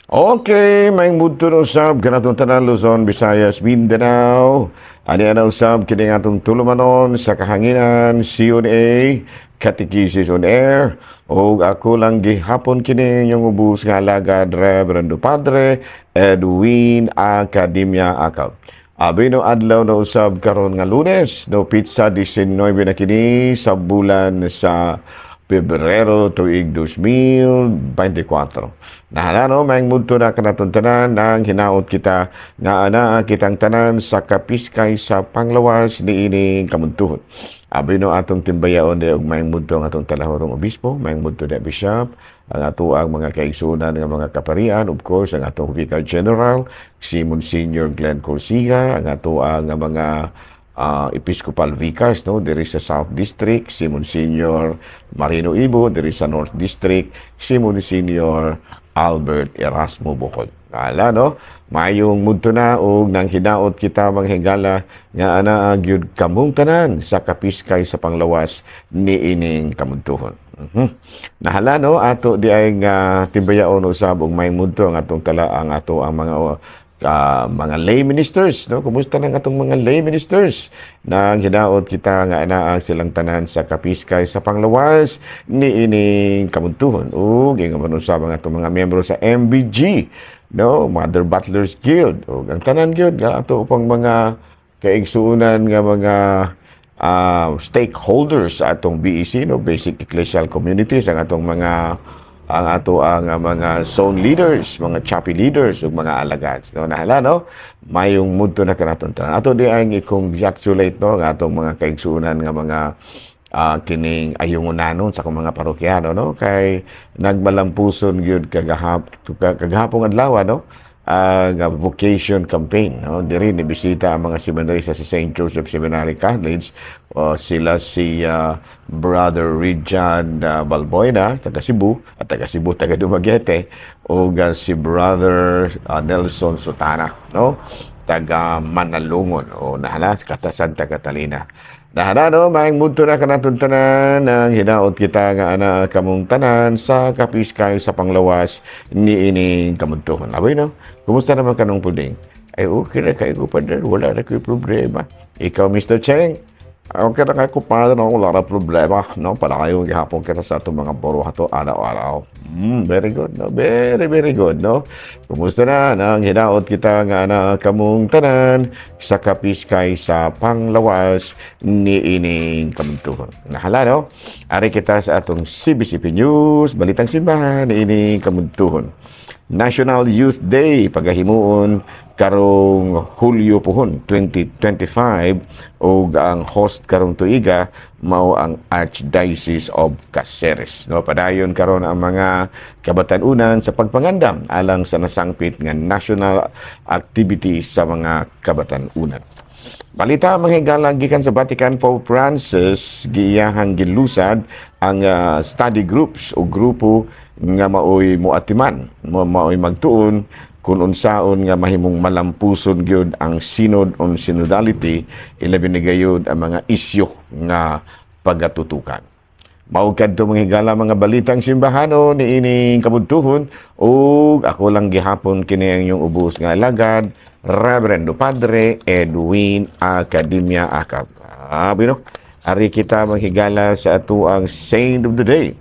Okay, maing budto na usab kanatong tanan Luzon, Visayas, Mindanao. Ani ana usab kini nga atong tulumanon sa kahanginan CONA Catechesis on Air. O ako lang gihapon kini yung ubus nga alagad Reverendo Padre Edwin Academia Akaw. Abi no adlaw na usab karon nga Lunes, no pizza 19 na kini sa bulan sa Pebrero tuig 2024. Nahalano, maing mudto na kanatong tanan nang hinaot kita nga ana kitang tanan sa kapiskay sa panglawas ni ining kamuntuhon. Abi no atong timbayaon de og maing mudto nga atong talahorong obispo, maing mudto de bishop, ang ato ang mga kaigsunan nga mga kaparian, of course, ang atong Vicar General, si Monsignor Glenn Corsiga, ang ato ang mga Episcopal Vicars, no, diri sa South District, si Monsignor Marino Ibo, diri sa North District, si Monsignor Albert Erasmo Bocol. Kala, no, mayong mudto na og nang hinaot kita manghigala nga ana gyud kamong tanan sa kapiskay sa panglawas ni ining kamuntuhon. Nahala, no, ato di ay nga timbayaon usab og may mudto ang atong tala ang ato ang mga lay ministers, no? Kumusta na atong mga lay ministers na hinaot kita nga anaa silang tanan sa kapiskay sa panglawas ni ining kamuntuhon. Ug ingon usab ang atong mga miyembro sa MBG, no? Mother Butlers Guild. Ug ang tanan gyud nga ato upang mga kaigsuonan nga mga stakeholders sa atong BEC, no? Basic Ecclesial Communities, ang atong mga mga zone leaders, mga choppy leaders, ug mga alagads. No, nahala, no? Mayong mudto na kanaton tanan. Ato di ay i-congratulate, no, nga atong mga kaigsunan nga mga kining ayungunanon sa akong mga parokyano, no? Kay nagmalampuson gyud kagahapong adlaw, no? Nga vocation campaign, no? Diri ni bisita ang mga seminarista sa St. Joseph Seminary College. Sila si Brother Rijan Balboina, taga Cebu, at taga Cebu, taga Dumaguete, o si Brother Nelson Sutana, no? Taga Manalungon, o nahala, kata Santa Catalina. Nahala, no, maing mudto na kanatong tanan ang hinaot kita nga ana kamong tanan sa kapiskay sa panglawas ni ining kamuntuhon. Aboy, no? Kumusta naman kanong puding? Ay, okay na kayo, Padre. Wala na kayo problema. Ikaw, Mr. Cheng, okay na kayo, Padre, no? Wala na problema, no? Para kayo gihapon kita sa itong mga boro hato araw-araw. Very good, no? Very, very good, no? Kumusta na nang hinaot kita nga na kamong tanan sa kapiskay sa panglawas ni ining kamuntuhon. Nahala, no? Ari kita sa atong CBCP News, Balitang Simbahan ni ining kamuntuhon. National Youth Day pagahimuon karong Hulyo puhon 2025 ug ang host karong tuiga mao ang Archdiocese of Caceres. No, padayon karon ang mga kabatan-unan sa pagpangandam alang sa nasangpit nga national activity sa mga kabatan-unan. Balita manghigala gikan sa Vatican, Pope Francis giyahang gilusad ang study groups o grupo nga maoy moatiman, maoy magtuon kung unsaon nga mahimong malampuson gyud ang synod on synodality, ilabi ni gayud ang mga isyu nga pagatutukan. Mao kadto manghigala mga balitang simbahanon ni ining kabudtuhon ug ako lang gihapon kini ang inyong ubos nga alagad Reverendo Padre Edwin Academia Akaw. Bino, ari kita manghigala sa ato ang Saint of the Day.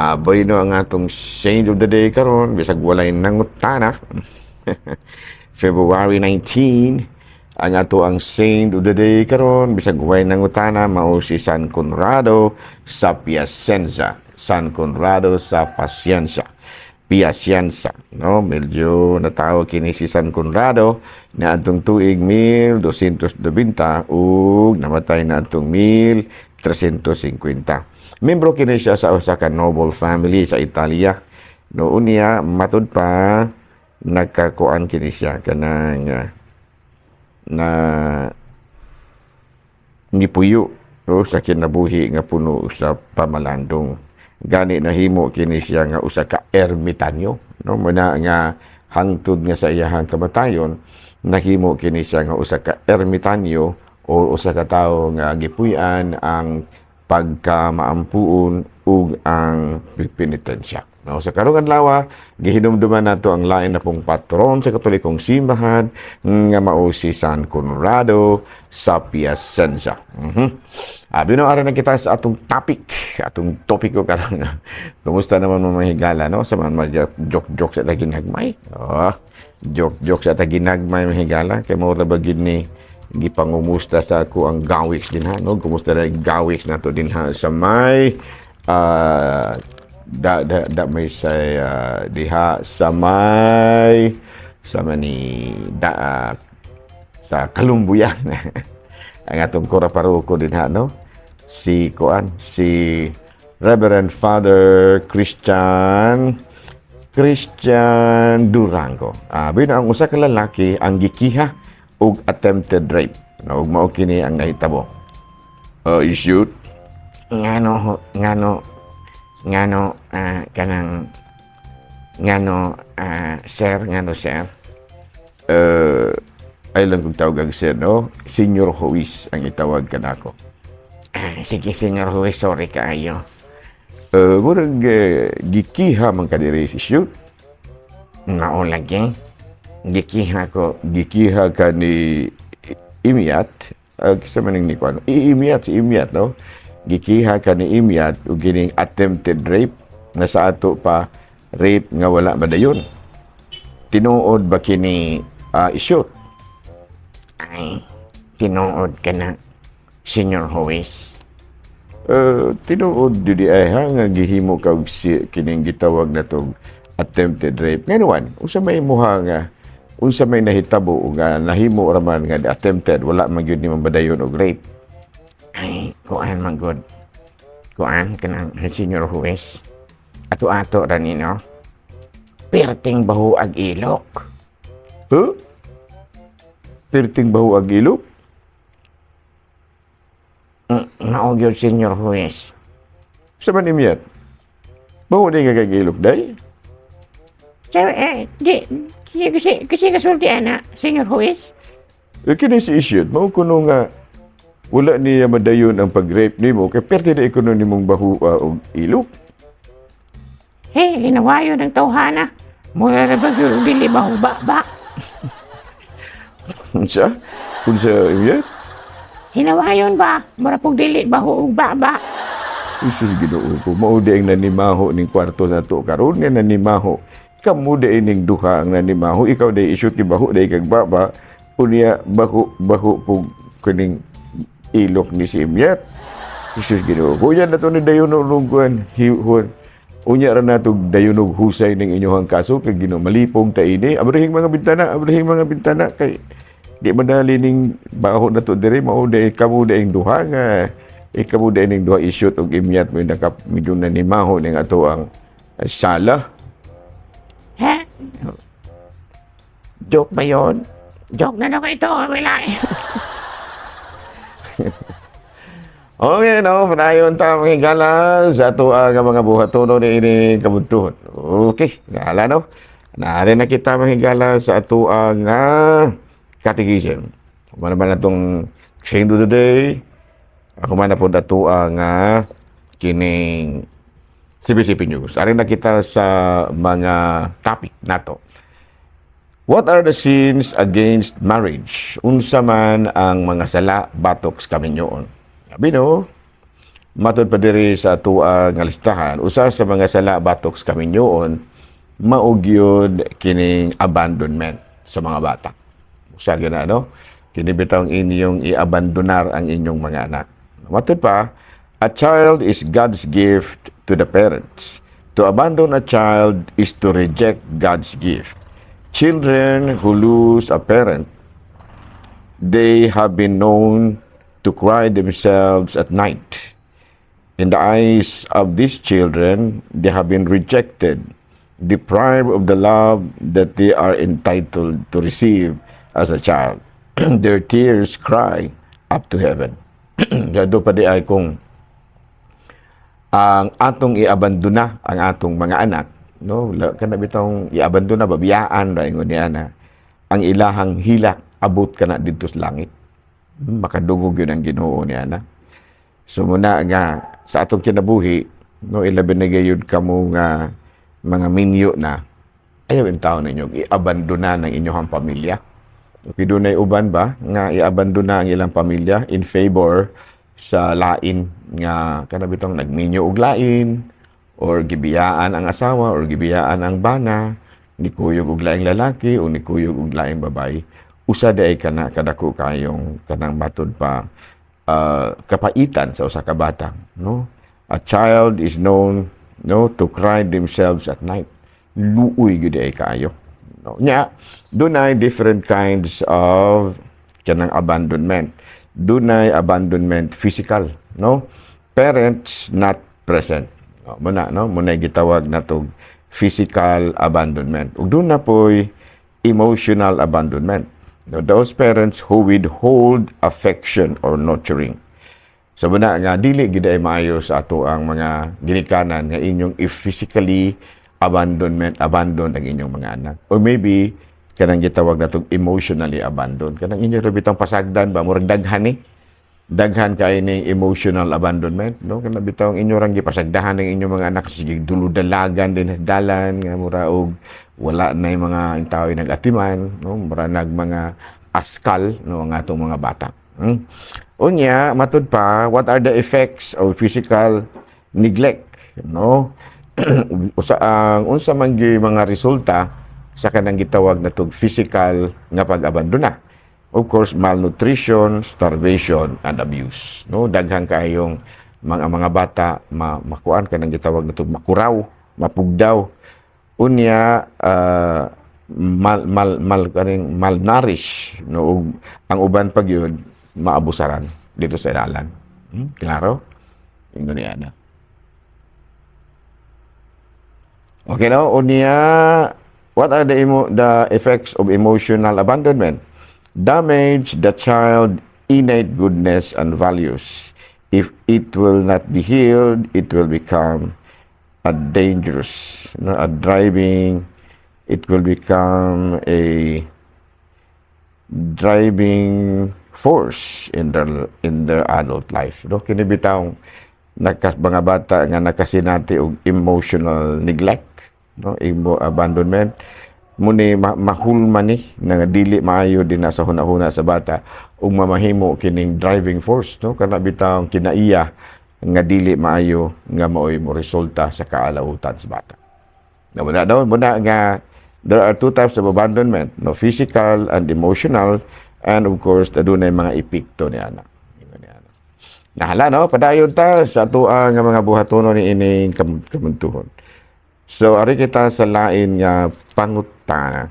Aboy, no, ang atong Saint of the Day karon bisag walay nangutana. February 19 ang ato ang Saint of the Day karon bisag walay nangutana mao si San Conrado sa Piacenza. San Conrado sa Piacenza, no? Medyo natawag kini si San Conrado na atong tuig 1290 ug namatay na atong 1350. Membro kini siya sa usa ka noble family sa Italia. Noon niya matud pa nagkakuan kini siya kanang na nipuyo, no, sa kinabuhi nga puno sa pamalandong. Gani nahimo kini siya nga usa ka ermitanyo, no, muna nga hangtod nga sa iyahang kamatayon nahimo kini siya nga usa ka ermitanyo o usa ka tawo nga gipuy-an ang pagka maampuon ug ang penitensya. No, sa karong adlaw gihinumduman nato ang lain na pong patron sa Katolikong simbahan nga mao si San Conrado sa Piacenza. Abi no ara na kita sa atong topiko karon. Kumusta naman mga higala no sa mga joke sa taginagmay. Oh, joke sa taginagmay mga higala kay mo ra bagid ni gipangumusta sa ako ang gawiks din ha no. Kumusta na ang gawiks nato din ha sa may may say diha sa may sa Kalumbuyan ang atong kuraparuko din ha no si Reverend Father Christian Durango. Bino ang usa ka lalaki ang gikiha og attempted rape no ug mao kini ang nahitabo. Issued sir ay lang kong tawag ang sir no Senior Huwis ang itawag kanako. Sige Senior Huwis, sorry kaayo. Murag gikiha man ka diri si shoot mao lagi gikiha ka ni Imiat sa maning ni kuan si Imiat no gikiha ka ni Imiat ug gining attempted rape na sa ato pa rape nga wala madayon. Tinuod ba kini i-shoot? Ay, tinuod ka na, Senior Huwis. Tinuod didi ay ha nga gihimo ka og kining gitawag na tong attempted rape. Ngayon, unsa may muha nga unsa may nahitabo nga nahimo ra man nga attempted wala man gyud ni mabadayon og rape. Ay, kuan man gud. Kuan kanang Senior Huwis. Ato-ato ra nino. Perting bahu ag ilok. Perting bahu ag ilok? Mao gyud Senior Huwis. Sa man imyat? Bahu di nga kag ilok day? Kasi kasulti ana, Senior Huwis. Kini si issued, mao kuno nga wala niya madayon ang pag-rape nimo kay perte na ikuno nimong bahu og ilok. Hey, linawayo ng tawhana. Mura na ba yung dili bahu ba? Unsa imyat? Hinawayon ba? Mura pong dili bahu og ba? Isus Ginoo ko, mao di ang nanimaho ning kwarto na to karon nga nanimaho. Kamu di ning duha ang nanimaho, ikaw di isut ki bahu di kag baba. Unya bahu pug kuning ilok ni si Imyat. Isus Ginoo ko, yan na to ni dayon og kuan hiwon. Unya ra nato dayon og husay ning inyohang kaso kay Ginoo malipong ta ini. Abrahing mga bintana kay di madali ning baho na to diri mao di kamo di ing duha nga ikaw din ning duha issued og Imyat mo nakap medyo nanimaho ning ato ang sala. Ha? Joke ba yun? Joke na ako ito, wala. Okay, no, panayon ta mga higala sa ato ang mga buhatono ni ini kabuntuhon. Okay, gala no. Naari na kita mga higala sa ato ang catechism. Kung ano ba na itong saying to the day, ako man na po dato ang kining CBCP News. Ari na kita sa mga topic nato. What are the sins against marriage? Unsa man ang mga sala batok sa kaminyoon? Sabi no, matod pa diri sa ato ang listahan, usa sa mga sala batok sa kaminyoon, maugyod kining abandonment sa mga bata. Usa gyud na no? Kini bitaw inyong i-abandonar ang inyong mga anak. Matod pa, a child is God's gift to the parents. To abandon a child is to reject God's gift. Children who lose a parent, they have been known to cry themselves at night. In the eyes of these children, they have been rejected, deprived of the love that they are entitled to receive as a child. Their tears cry up to heaven. Gado pa di ay kung ang atong iabandona ang atong mga anak, no, kana bitong iabandona babiyaan ra ingon niya na ang ilahang hilak abot kana didto sa langit. Makadungog yun ang Ginoo niya na. So muna nga sa atong kinabuhi, no, ilabi na gayud kamo nga mga minyo na ayaw in taon ninyo i-abandona ng inyong pamilya. Okay, doon ay uban ba nga i-abandona ang ilang pamilya in favor sa lain nga kanabitong nagminyo og lain or gibiyaan ang asawa or gibiyaan ang bana ni kuyog og laing lalaki o ni kuyog og laing babae. Usa day kana kadako kayong kanang matod pa kapaitan sa usa ka bata, no? A child is known, no, to cry themselves at night. Luoy gyud ay kaayo. No? Nya, dunay different kinds of kanang abandonment. Dunay abandonment physical, no? Parents not present. No, muna gitawag natog physical abandonment. Ug doon na po'y emotional abandonment. No, those parents who withhold affection or nurturing. So muna nga dili gid ay maayo sa ato ang mga ginikanan nga inyong if physically abandon ang inyong mga anak. Or maybe kanang gitawag natog emotionally abandoned. Kanang inyo ra bitang pasagdan ba murag daghan ni. Daghan kay ning emotional abandonment, no? Kanang bitang inyo rang gipasagdahan ng inyong mga anak sige duludalagan din sa dalan nga mura og wala na yung mga intawi nag-atiman, no? Mura nag mga askal no ang atong mga bata. Unya matud pa, what are the effects of physical neglect, no? Unsa man gyud mga resulta sa kanang gitawag natog physical nga pag-abandona. Of course, malnutrition, starvation, and abuse. No, daghang kayong mga bata makuan kanang gitawag natog makuraw, mapugdaw. Unya malnourished, no, ang uban pag yun maabusaran dito sa ilalan. Klaro? Ingon niya na. Okay, no? Unya, what are the effects of emotional abandonment? Damage the child innate goodness and values. If it will not be healed, it will become a dangerous, it will become a driving force in their adult life. No, kini bitaw mga bata nga nakasinati og emotional neglect, no, abandonment. Muni mahulman ni nga dili maayo din sa hunahuna sa bata ug mamahimo kining driving force, no, kana bitaw kinaiya nga dili maayo nga maoy mo resulta sa kaalawutan sa bata. Muna nga there are two types of abandonment, no, physical and emotional, and of course adunay mga epekto ni ana. Nahala, no, padayon ta sa atuang nga mga buhatonon ni ining kamuntuhon. So, ari kita sa lain nga pangutana.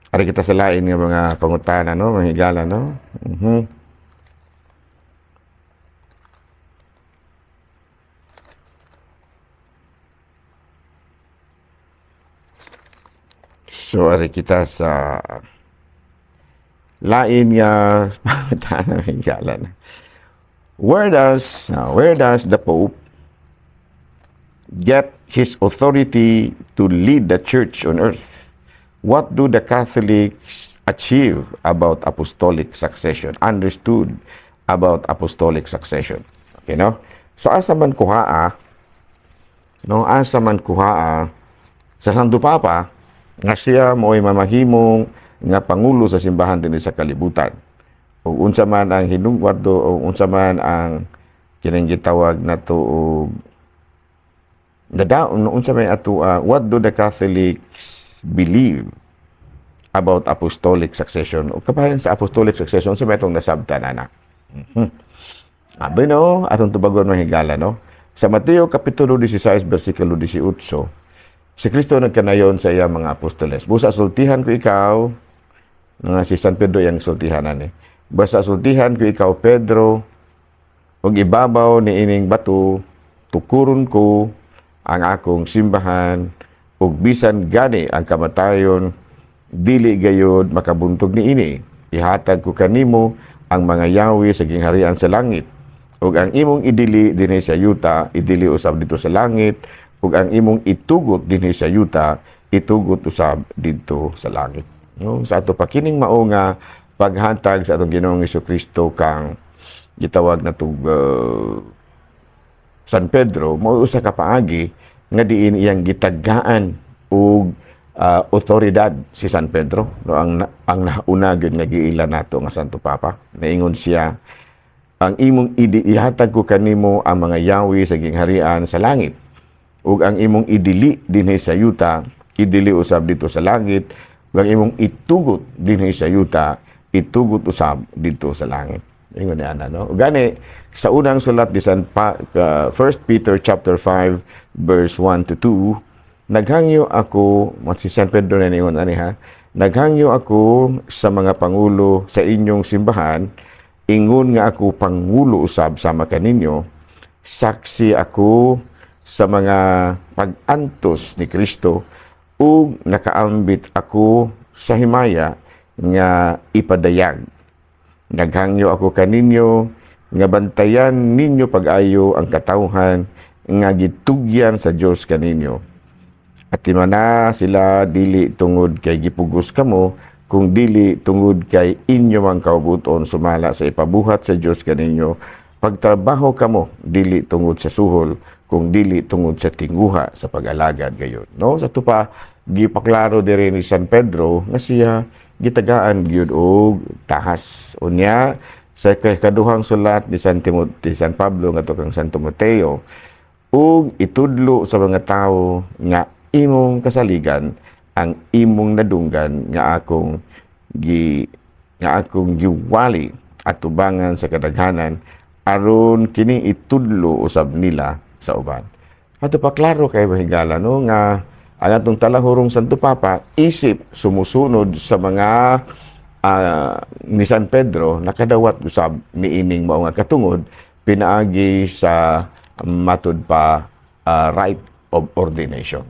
Ari kita sa lain nga mga pangutana, no? Mga higala, no? So, ari kita sa lain nga pangutana, mga higala, no? Where does the Pope get his authority to lead the church on earth? What do the Catholics achieve about apostolic succession? Understood about apostolic succession. Okay, no? So asa man kuhaa, no? Asa man kuhaa sa Santo Papa nga siya mo'y mamahimong nga pangulo sa simbahan din sa kalibutan. O unsa man ang hinungwad do o unsa man ang kining gitawag nato og unsa man ato what do the Catholics believe about apostolic succession o kabayan sa apostolic succession sa metong nasabtan ana. Abi no atong tubagon mahigala, no, sa Mateo kapitulo 16 bersikulo 18 si Kristo nagkanayon sa iya mga apostoles, busa sultihan ko ikaw nga si San Pedro yang sultihanan eh. Basta sultihan ko ikaw, Pedro, ug ibabaw ni ining bato, tukuron ko ang akong simbahan, ug bisan gani ang kamatayon, dili gayod makabuntog ni ini. Ihatag ko kanimo ang mga yawi sa gingharian sa langit, ug ang imong idili dinhi sa yuta, idili usab dito sa langit, ug ang imong itugot dinhi sa yuta, itugot usab dito sa langit. No, sa ato pa kining mao nga paghatag sa atong Ginoong Jesucristo kang gitawag na tug San Pedro mao usa ka paagi nga diin iyang gitagaan og otoridad si San Pedro, no, ang nauna gyud nga giila nato nga Santo Papa. Naingon siya, ang imong ihatag ko kanimo ang mga yawi sa gingharian sa langit, ug ang imong idili dinhi sa yuta, idili usab dito sa langit, ug ang imong itugot dinhi sa yuta, itugot usab dito sa langit. Ingon ni ana, no? Gani sa unang sulat di San 1 Peter chapter 5 verse 1 to 2, naghangyo ako, si San Pedro na ningon ani ha, naghangyo ako sa mga pangulo sa inyong simbahan, ingon nga ako pangulo usab sama kaninyo, saksi ako sa mga pag-antos ni Kristo, ug nakaambit ako sa himaya nga ipadayag. Naghangyo ako kaninyo nga bantayan ninyo pag-ayo ang katawhan nga gitugyan sa Dios kaninyo. At timana sila dili tungod kay gipugos kamo, kung dili tungod kay inyo mang kaubuton sumala sa ipabuhat sa Dios kaninyo. Pagtrabaho kamo dili tungod sa suhol, kung dili tungod sa tinguha sa pag-alagad gayon. No, sa tupa gipaklaro diri ni San Pedro nga siya gitagaan gyud og tahas. Unya sa kaduhang sulat ni San Pablo ngadto kang San Timoteo, ug itudlo sa mga tawo nga imong kasaligan ang imong nadunggan nga akong giwali at tubangan sa kadaghanan aron kini itudlo usab nila sa uban. Ato pa klaro kay bahigala, no, nga ang atong talahurong Santo Papa isip sumusunod sa mga ni San Pedro, nakadawat usab niining mao nga katungod pinaagi sa matud pa right of ordination.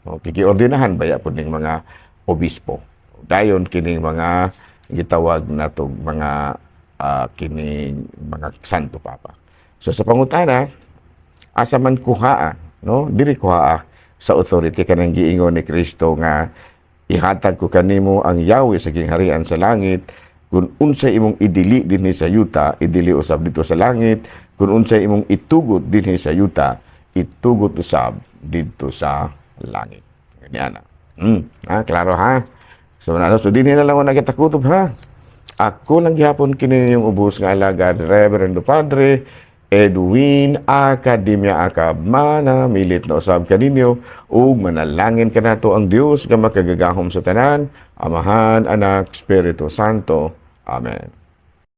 No, kikiordinahan baya po ning mga obispo. Dayon kining mga gitawag natong mga kining mga Santo Papa. So sa pangutana, asa man kuhaa, no, diri kuhaa sa authority kanang giingon ni Kristo nga ihatag ko kanimo ang yawi sa gingharian sa langit, kung unsay imong idili dinhi sa yuta, idili usab dito sa langit, kung unsay imong itugot dinhi sa yuta, itugot usab dito sa langit. Ganyan na. Klaro ha? So dinhi na lang ako nagitakutob ha. Ako lang gihapon kini yung ubos nga alagad, Reverendo Padre Edwin Academia Acab, milit na usab kaninyo ug manalangin kanato ang Dios nga makagagahom sa tanan, Amahan, Anak, Espiritu Santo. Amen.